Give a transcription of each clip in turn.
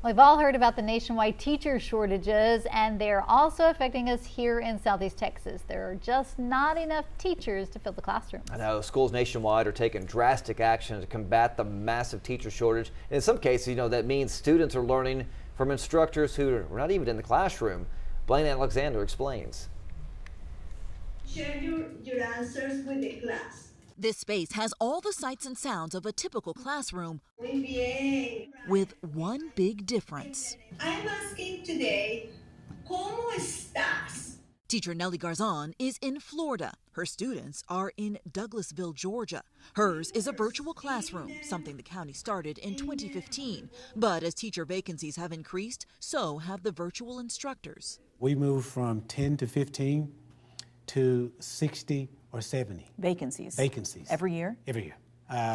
We've all heard about the nationwide teacher shortages, and they're also affecting us here in Southeast Texas. There are just not enough teachers to fill the classrooms. I know schools nationwide are taking drastic action to combat the massive teacher shortage. And in some cases, that means students are learning from instructors who are not even in the classroom. Blaine Alexander explains. Share your answers with the class. This space has all the sights and sounds of a typical classroom, Muy bien. with one big difference. I'm asking today, ¿cómo estás? Teacher Nellie Garzon is in Florida. Her students are in Douglasville, Georgia. Hers is a virtual classroom, something the county started in 2015. But as teacher vacancies have increased, so have the virtual instructors. We moved from 10 to 15 to 60 or 70. Vacancies. Every year? Every year,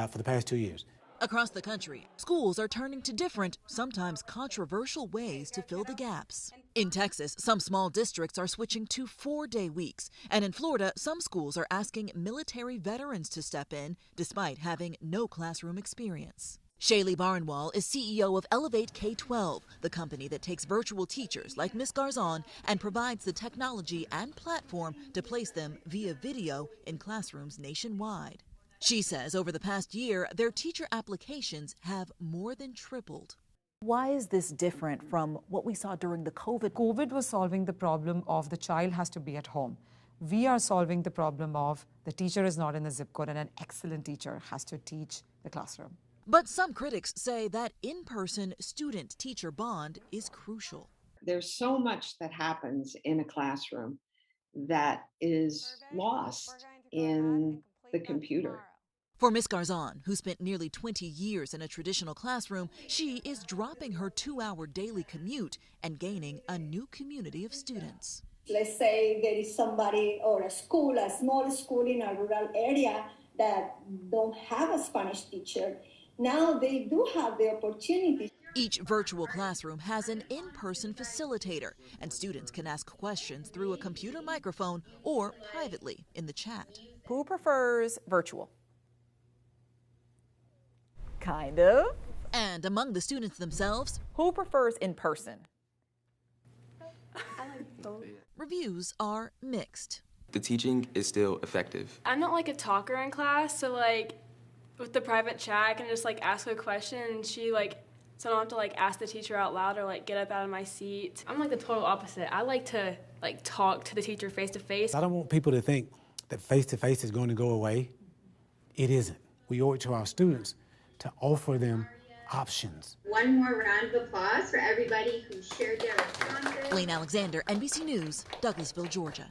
for the past 2 years. Across the country, schools are turning to different, sometimes controversial ways to fill the gaps. In Texas, some small districts are switching to 4-day weeks. And in Florida, some schools are asking military veterans to step in, despite having no classroom experience. Shaylee Barnwell is CEO of Elevate K-12, the company that takes virtual teachers like Ms. Garzon and provides the technology and platform to place them via video in classrooms nationwide. She says over the past year, their teacher applications have more than tripled. Why is this different from what we saw during the COVID? COVID was solving the problem of the child has to be at home. We are solving the problem of the teacher is not in the zip code and an excellent teacher has to teach the classroom. But some critics say that in-person student-teacher bond is crucial. There's so much that happens in a classroom that is lost in the computer. For Ms. Garzon, who spent nearly 20 years in a traditional classroom, she is dropping her 2-hour daily commute and gaining a new community of students. Let's say there is somebody or a school, a small school in a rural area that don't have a Spanish teacher. Now they do have the opportunity. Each virtual classroom has an in-person facilitator, and students can ask questions through a computer microphone or privately in the chat. Who prefers virtual? Kind of. And among the students themselves, Who prefers in person? reviews are mixed. The teaching is still effective. I'm not like a talker in class, so with the private chat, I can just ask a question and so I don't have to ask the teacher out loud or get up out of my seat. I'm the total opposite. I like to talk to the teacher face to face. I don't want people to think that face-to-face is going to go away. It isn't. We owe it to our students to offer them options. One more round of applause for everybody who shared their responses. Blaine Alexander, NBC News, Douglasville, Georgia.